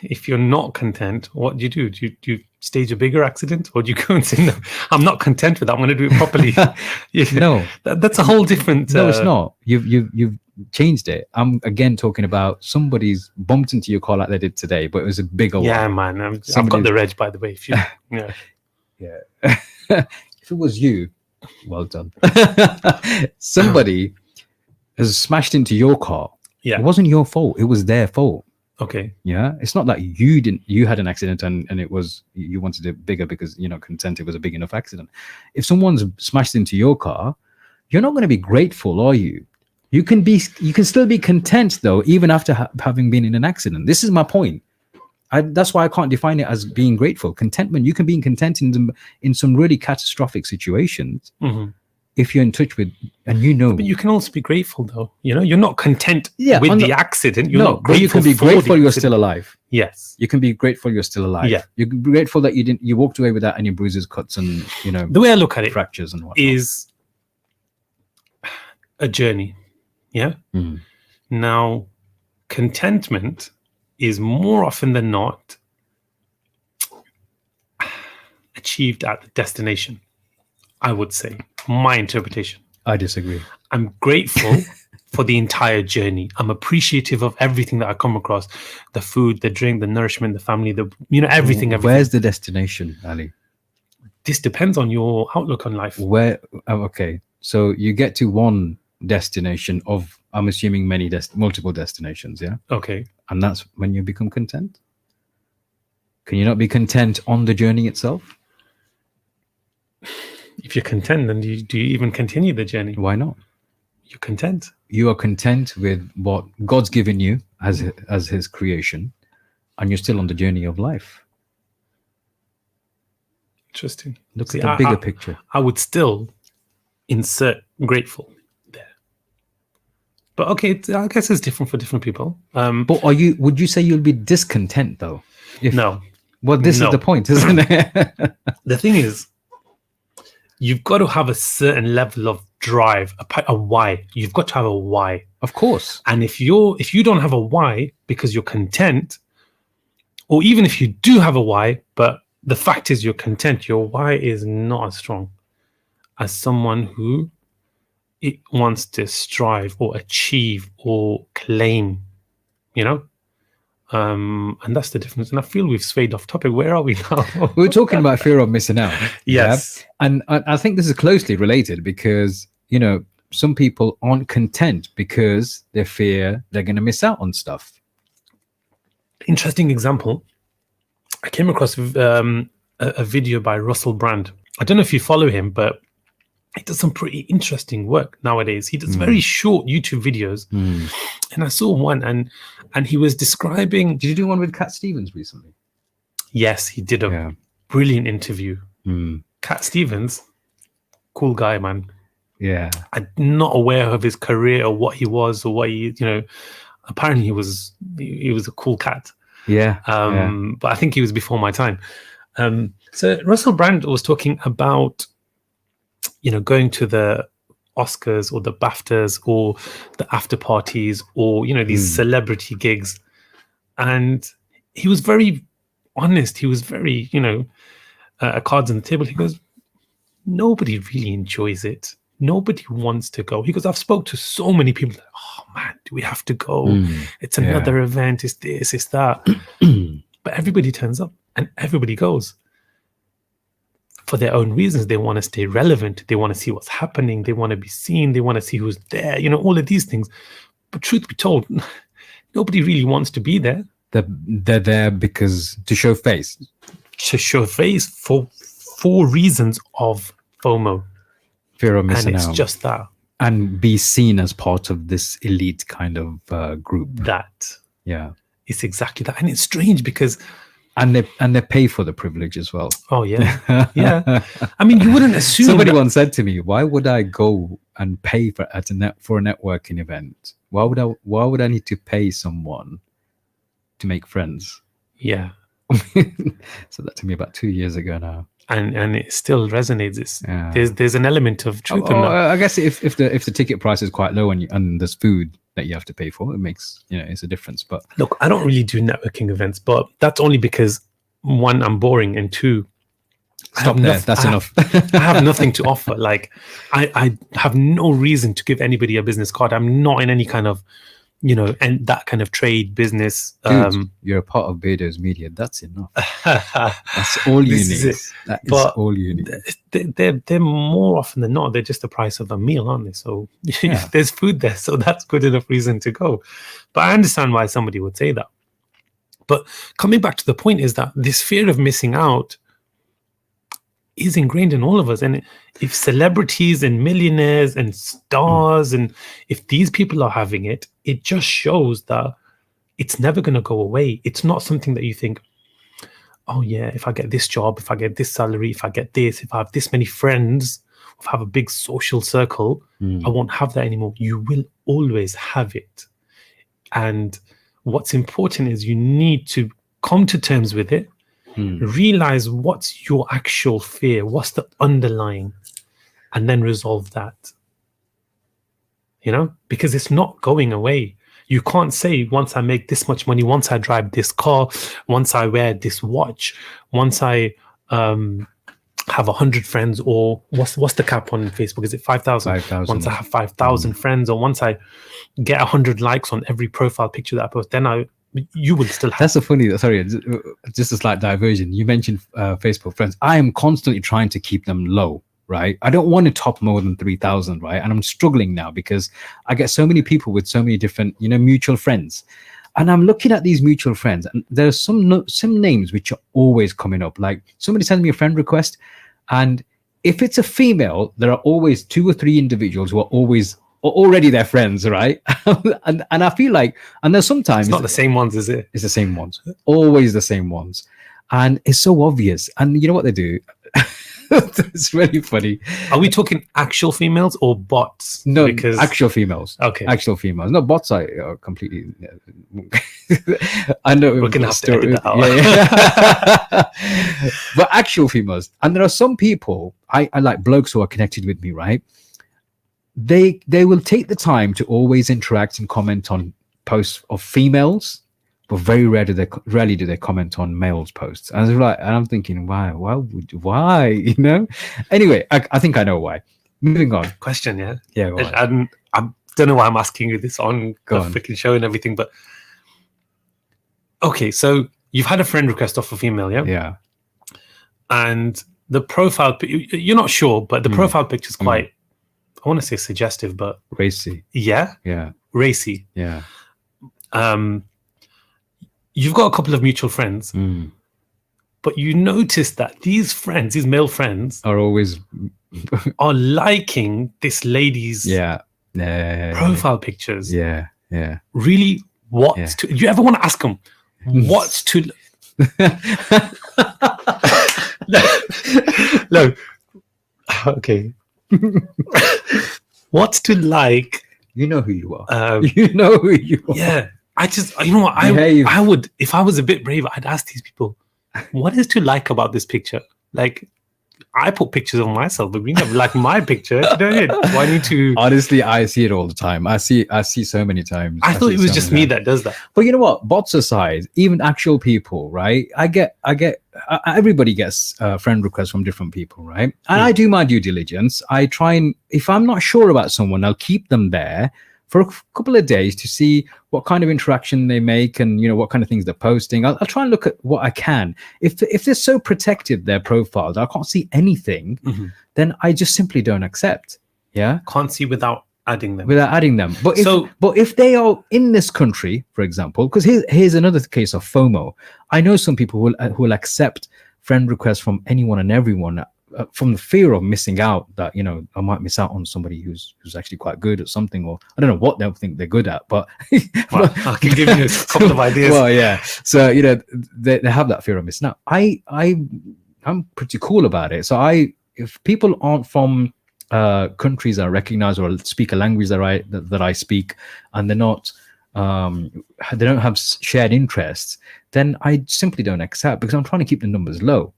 if you're not content, what do you do? Do you stage a bigger accident, or do you go and say, no, I'm not content with that, I'm going to do it properly? No. That's a whole different... No, it's not. You've changed it. I'm again talking about somebody's bumped into your car like they did today, but it was a bigger one. Yeah, man. I've got the reg, by the way. If you, yeah. If it was you, well done. Somebody has smashed into your car. Yeah. It wasn't your fault. It was their fault. Okay. Yeah. It's not that you had an accident and it was, you wanted it bigger because content, it was a big enough accident. If someone's smashed into your car, you're not going to be grateful, are you? You can still be content though, even after having been in an accident. This is my point. That's why I can't define it as being grateful. Contentment, you can be content in some really catastrophic situations if you're in touch with, and But you can also be grateful though. You're not content with the accident. You're not grateful. You can be grateful you're still alive. Yes. You can be grateful you're still alive. Yeah. You're grateful that you walked away without any bruises, cuts, and the way I look at it, fractures and whatnot. Is a journey. Yeah. Now, contentment is more often than not achieved at the destination, I would say. My interpretation. I disagree. I'm grateful for the entire journey. I'm appreciative of everything that I come across. The food, the drink, the nourishment, the family, everything. Where's the destination, Ali? This depends on your outlook on life. Okay. So you get to one destination of, I'm assuming, multiple destinations, yeah? Okay. And that's when you become content? Can you not be content on the journey itself? If you're content, then do you even continue the journey? Why not? You're content. You are content with what God's given you as his creation, and you're still on the journey of life. Interesting. Look at the bigger picture. I would still insert grateful there. But okay, I guess it's different for different people. But would you say you'll be discontent though? No. Well, this is the point, isn't it? The thing is, you've got to have a certain level of drive, a why. You've got to have a why. Of course. And if you don't have a why because you're content, or even if you do have a why, but the fact is you're content, your why is not as strong as someone who it wants to strive or achieve or claim, and that's the difference. And I feel we've swayed off topic. Where are we now? We were talking about fear of missing out. Yes. Yeah? And I think this is closely related because, some people aren't content because they fear they're going to miss out on stuff. Interesting example. I came across a video by Russell Brand. I don't know if you follow him, but he does some pretty interesting work nowadays. He does very short YouTube videos. And I saw one and he was describing. Did you do one with Cat Stevens recently? Yes, he did a brilliant interview. Cat Stevens, cool guy, man. Yeah. I'm not aware of his career or what he was or what he, apparently he was a cool cat. Yeah. But I think he was before my time. So Russell Brand was talking about, going to the Oscars or the BAFTAs or the after parties or, these celebrity gigs. And he was very honest. He was very, cards on the table. He goes, nobody really enjoys it. Nobody wants to go. He goes, I've spoke to so many people. Like, oh man, do we have to go? It's another event. It's this, it's that. But everybody turns up and everybody goes for their own reasons. They want to stay relevant. They want to see what's happening. They want to be seen. They want to see who's there. All of these things. But truth be told, nobody really wants to be there. They're there because to show face. To show face for reasons of FOMO. Fear of missing out. And it's just that. And be seen as part of this elite kind of group. Yeah. It's exactly that. And it's strange because... And they pay for the privilege as well. Oh, yeah. Yeah. I mean, you wouldn't assume... Somebody once said to me, why would I go and pay for a networking event? Why would I need to pay someone to make friends? Yeah. So that to me about 2 years ago now. And it still resonates. There's an element of truth in that. I guess if the ticket price is quite low and there's food that you have to pay for, it makes it's a difference. But look, I don't really do networking events, but that's only because one, I'm boring, and two, that's enough. I have nothing to offer. Like I have no reason to give anybody a business card. I'm not in any kind of and that kind of trade business. Dude, you're a part of Beardos Media. That's enough. That's all you need. That is all you need. They're more often than not, they're just the price of a meal, aren't they? So there's food there, so that's good enough reason to go. But I understand why somebody would say that. But coming back to the point is that this fear of missing out is ingrained in all of us. And if celebrities and millionaires and stars, and if these people are having it, it just shows that it's never going to go away. It's not something that you think, oh yeah, if I get this job, if I get this salary, if I get this, if I have this many friends, if I have a big social circle, I won't have that anymore. You will always have it. And what's important is you need to come to terms with it. Realize what's your actual fear, what's the underlying, and then resolve that. Because it's not going away. You can't say, once I make this much money, once I drive this car, once I wear this watch, once I have 100 friends, or what's the cap on Facebook? Is it 5,000? 5,000. Once I have 5,000 friends, or once I get 100 likes on every profile picture that I post, then you will still have. That's a funny. Sorry, just a slight diversion. You mentioned Facebook friends. I am constantly trying to keep them low, right? I don't want to top more than 3,000, right? And I'm struggling now because I get so many people with so many different, mutual friends, and I'm looking at these mutual friends, and there are some names which are always coming up. Like somebody sends me a friend request, and if it's a female, there are always 2 or 3 individuals who are already their friends, right? and I feel like, and there's sometimes it's not the same ones, is it? It's the same ones, always the same ones, and it's so obvious. And you know what they do? It's really funny. Are we talking actual females or bots? No, because actual females. Okay, actual females. No, bots are completely. I know we're gonna have to edit that out. Yeah. But actual females, and there are some people I like blokes who are connected with me, right? They will take the time to always interact and comment on posts of females, but very rarely do they comment on males' posts. And I'm thinking, why? Anyway, I think I know why. Moving on. Question, yeah. Yeah. I don't know why I'm asking you this on the freaking show and everything, but okay. So you've had a friend request off a female, yeah. Yeah. And the profile, you're not sure, but the profile picture is quite. I want to say suggestive, but racy. Yeah. Racy. Yeah. You've got a couple of mutual friends, Mm. but you notice that these friends, these male friends, are always are liking this lady's Yeah. profile pictures. Yeah. Yeah. Really, what's Yeah. to? Do you ever want to ask them what's to? No. Okay. What's to like? You know who you are. Um, You know who you are. Yeah, I just, you know what, Behave. I would, if I was a bit brave, I'd ask these people, what is to like about this picture? Like, I put pictures of myself, but we never like my picture. Do I need to? Honestly, I see it all the time. I see so many times. I thought see it was so just many me times. that does that. But you know what? Bots aside, even actual people, right? Everybody gets friend requests from different people, right? And I do my due diligence. I try and, if I'm not sure about someone, I'll keep them there for a couple of days to see what kind of interaction they make and, you know, what kind of things they're posting. I'll try and look at what I can. If they're so protected, their profiles, I can't see anything, then I just simply don't accept. Yeah. Can't see without adding them. Without adding them. But if they are in this country, for example, because here's another case of FOMO. I know some people who will accept friend requests from anyone and everyone from the fear of missing out, that, you know, I might miss out on somebody who's actually quite good at something, or I don't know what they'll think they're good at, but Well, I can give you a couple of ideas. Well, yeah. So, you know, they have that fear of missing out. I'm pretty cool about it. So if people aren't from countries that I recognize or speak a language that I speak, and they're not they don't have shared interests, then I simply don't accept, because I'm trying to keep the numbers low.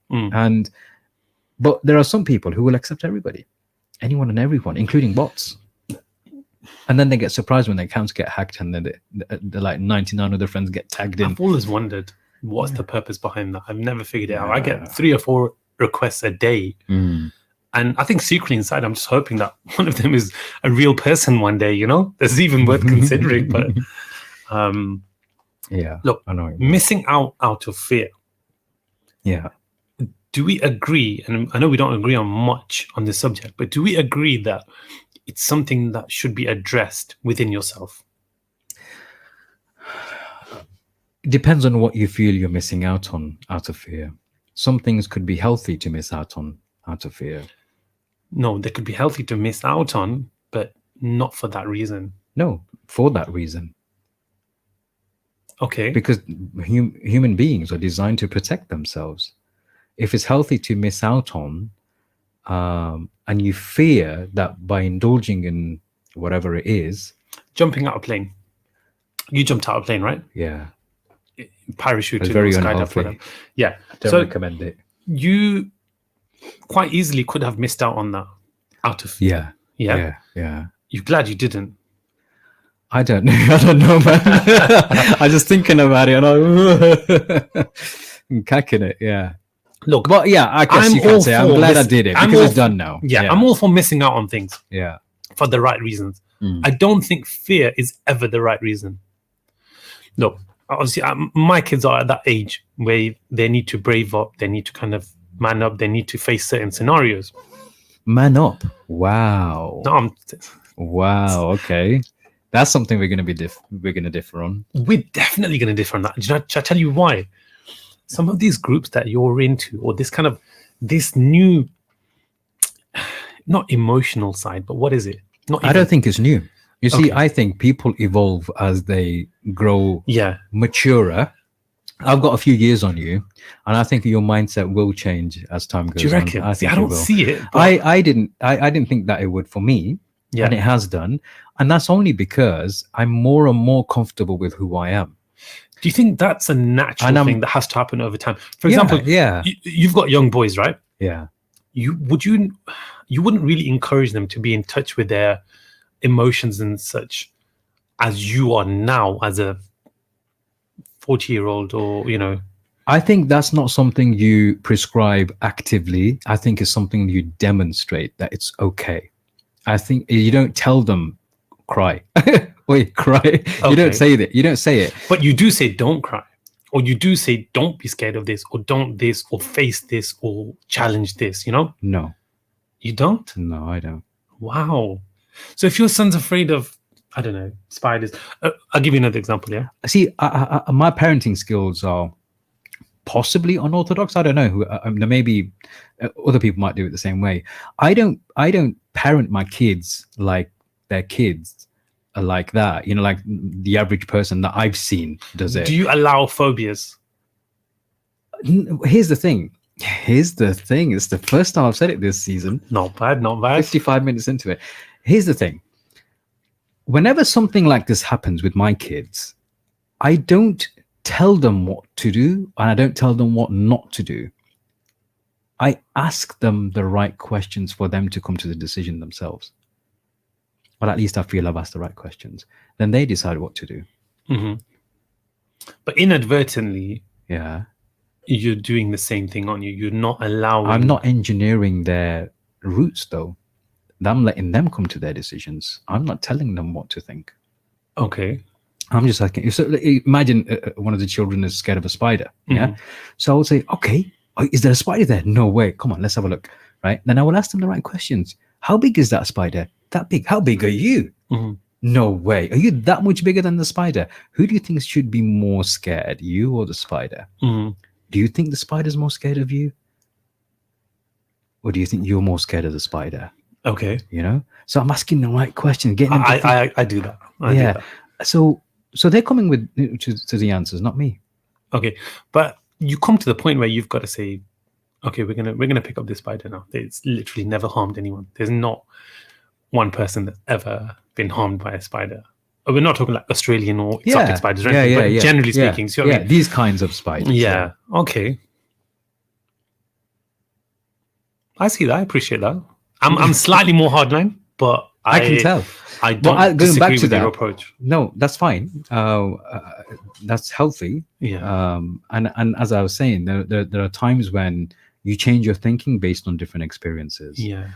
But there are some people who will accept everybody, anyone and everyone, including bots. And then they get surprised when their accounts get hacked, and then they're like 99 other friends get tagged in. I've always wondered what's the purpose behind that. I've never figured it out. I get 3 or 4 requests a day. And I think secretly inside, I'm just hoping that one of them is a real person one day, you know? That's even worth considering. But yeah, look, I know. Missing out of fear. Yeah. Do we agree, and I know we don't agree on much on this subject, but do we agree that it's something that should be addressed within yourself? It depends on what you feel you're missing out on out of fear. Some things could be healthy to miss out on out of fear. No, they could be healthy to miss out on, but not for that reason. No, for that reason. Okay. Because human beings are designed to protect themselves. If it's healthy to miss out on, and you fear that by indulging in whatever it is. Jumping out of a plane. You jumped out of a plane, right? Yeah. Parachuted. It's very skydive, unhealthy. whatever. Yeah. Don't recommend it. You quite easily could have missed out on that out of fear. Yeah. You're glad you didn't. I don't know. I don't know, man. I'm just thinking about it, and I'm cacking it. Yeah. Look, but yeah, I guess you can say I'm glad I did it, because it's done now. Yeah, I'm all for missing out on things. Yeah. For the right reasons. I don't think fear is ever the right reason. Look, obviously, my kids are at that age where they need to brave up, they need to kind of man up, they need to face certain scenarios. Man up. Wow. No, wow. Okay. That's something we're going to differ on. We're definitely going to differ on that. Should I tell you why? Some of these groups that you're into, or this new, not emotional side, but what is it? I don't think it's new. You see, I think people evolve as they grow maturer. I've got a few years on you, and I think your mindset will change as time goes on. Do you reckon? I think I don't see it. I didn't think that it would for me, and it has done. And that's only because I'm more and more comfortable with who I am. Do you think that's a natural thing that has to happen over time? For example, you've got young boys, right? Yeah. You wouldn't really encourage them to be in touch with their emotions and such as you are now as a 40-year-old, or, you know. I think that's not something you prescribe actively. I think it's something you demonstrate that it's okay. I think you don't tell them cry. Wait, cry. Okay. You don't say that. You don't say it. But you do say don't cry. Or you do say don't be scared of this, or don't this, or face this, or challenge this, you know? No. You don't? No, I don't. Wow. So if your son's afraid of, I don't know, spiders. I'll give you another example, yeah? See, my parenting skills are possibly unorthodox. I don't know. There may be other people might do it the same way. I don't parent my kids like their kids are like that. You know, like the average person that I've seen does it. Do you allow phobias? Here's the thing. It's the first time I've said it this season. Not bad. 55 minutes into it. Here's the thing. Whenever something like this happens with my kids, I don't tell them what to do and I don't tell them what not to do. I ask them the right questions for them to come to the decision themselves. Well, at least I feel I've asked the right questions. Then they decide what to do. Mm-hmm. But inadvertently, yeah, you're doing the same thing, aren't you? You're not allowing. I'm not engineering their routes, though. I'm letting them come to their decisions. I'm not telling them what to think. Okay. I'm just like, so imagine one of the children is scared of a spider. Yeah. Mm-hmm. So I would say, okay, is there a spider there? No way. Come on, let's have a look. Right. Then I will ask them the right questions. How big is that spider? That big. How big are you? Mm-hmm. No way. Are you that much bigger than the spider? Who do you think should be more scared, you or the spider? Mm-hmm. Do you think the spider's more scared of you? Or do you think you're more scared of the spider? Okay. You know? So I'm asking the right question. Getting them I do that. I do that. So they're coming with to the answers, not me. Okay. But you come to the point where you've got to say, okay, we're gonna pick up this spider now. It's literally never harmed anyone. There's not one person that's ever been harmed by a spider. We're not talking like Australian or exotic spiders, right? But generally speaking, so I mean, these kinds of spiders. Yeah. Okay. I see that. I appreciate that. I'm slightly more hardline, but I can tell. I don't disagree with your approach. No, that's fine. That's healthy. Yeah. And as I was saying, there are times when you change your thinking based on different experiences. Yeah.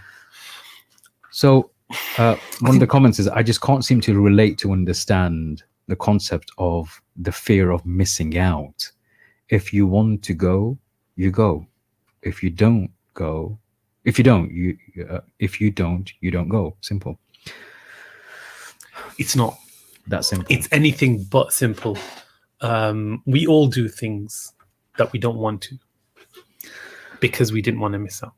So one of the comments is, I just can't seem to relate to understand the concept of the fear of missing out. If you want to go, you go. If you don't go, if you don't go. Simple. It's not that simple. It's anything but simple. We all do things that we don't want to because we didn't want to miss out.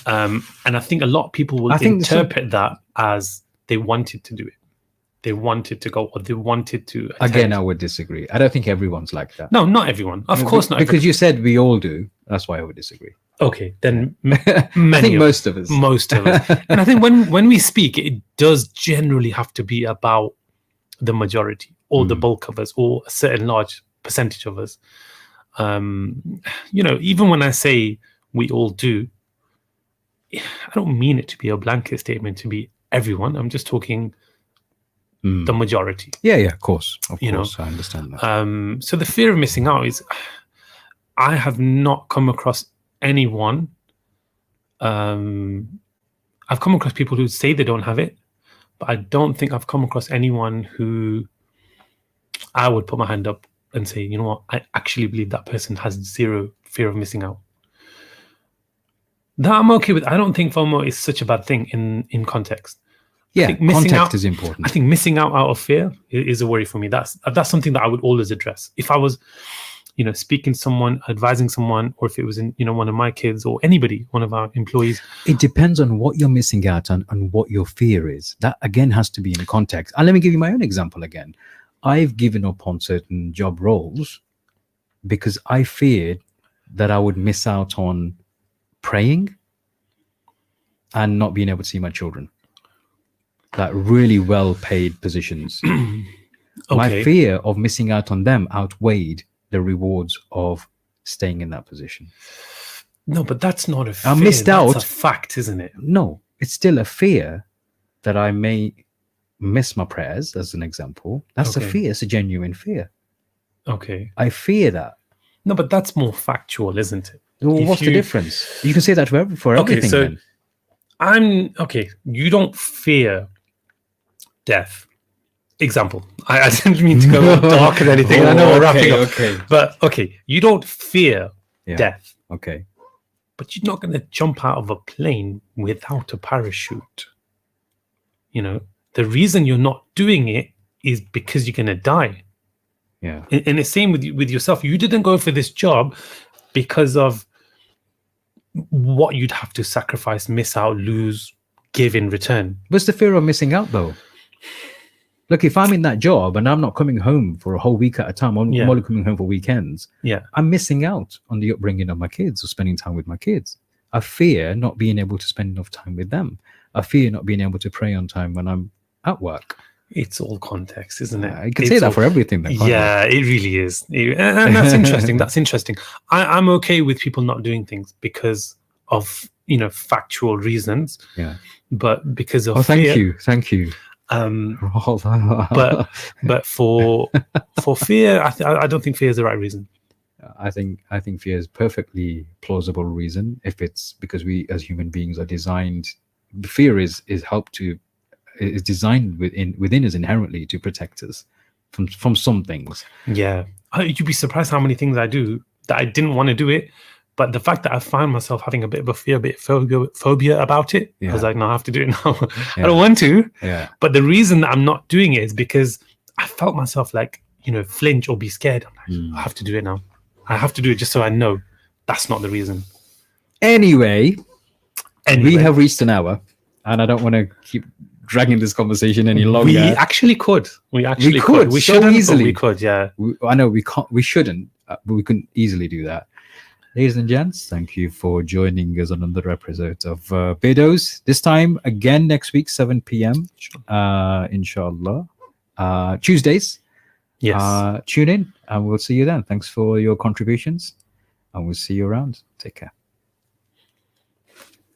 And I think a lot of people will interpret that as they wanted to do it. They wanted to go, or they wanted to attend. Again, I would disagree. I don't think everyone's like that. No, not everyone. Of course not. Because you said we all do. That's why I would disagree. Okay, then I think most of us. Most of us. And I think when we speak, it does generally have to be about the majority or the bulk of us or a certain large percentage of us. Even when I say we all do, I don't mean it to be a blanket statement to be everyone. I'm just talking the majority. Yeah, of course. Of course, I understand that. So the fear of missing out is, I have not come across anyone. I've come across people who say they don't have it, but I don't think I've come across anyone who I would put my hand up and say, you know what, I actually believe that person has zero fear of missing out. That I'm okay with. I don't think FOMO is such a bad thing in context. Yeah, context is important. I think missing out of fear is a worry for me. That's something that I would always address. If I was, speaking to someone, advising someone, or if it was one of my kids or anybody, one of our employees. It depends on what you're missing out on and what your fear is. That again has to be in context. And let me give you my own example again. I've given up on certain job roles because I feared that I would miss out on praying and not being able to see my children. Like really well-paid positions. Okay. My fear of missing out on them outweighed the rewards of staying in that position. No, but that's not a fear. I missed out. That's a fact, isn't it? No, it's still a fear that I may miss my prayers, as an example. That's a fear. It's a genuine fear. Okay. I fear that. No, but that's more factual, isn't it? Well, what's the difference? You can say that for everything. So then. You don't fear death. Example. I didn't mean to go dark or anything. I know we're wrapping up. Okay. But you don't fear death. Okay. But you're not going to jump out of a plane without a parachute. The reason you're not doing it is because you're going to die. Yeah. And it's same with yourself. You didn't go for this job because of what you'd have to sacrifice, miss out, lose, give in return. What's the fear of missing out, though? Look, if I'm in that job and I'm not coming home for a whole week at a time, I'm only coming home for weekends. Yeah. I'm missing out on the upbringing of my kids or spending time with my kids. I fear not being able to spend enough time with them. I fear not being able to pray on time when I'm at work. It's all context, isn't it? You can say that for everything. Then, yeah, it really is. And that's interesting. That's interesting. I'm okay with people not doing things because of, factual reasons. Yeah. But because of fear, thank you. But for fear, I don't think fear is the right reason. I think fear is perfectly plausible reason if it's because we as human beings are designed. Fear is designed within us inherently to protect us from some things. Yeah, you'd be surprised how many things I do that I didn't want to do it, but the fact that I found myself having a bit of a fear, a bit of phobia about it, I was like, no, I have to do it now. I don't want to. Yeah. But the reason that I'm not doing it is because I felt myself like, flinch or be scared. I'm like, I have to do it now. I have to do it just so I know that's not the reason. Anyway, we have reached an hour, and I don't want to keep dragging this conversation any longer. We actually could. We could. We so shouldn't, easily. But we could, yeah. I know we can't. We shouldn't, but we can easily do that. Ladies and gents, thank you for joining us on another episode of Beardos. This time again next week, 7 p.m. Inshallah. Tuesdays. Yes. Tune in, and we'll see you then. Thanks for your contributions, and we'll see you around. Take care.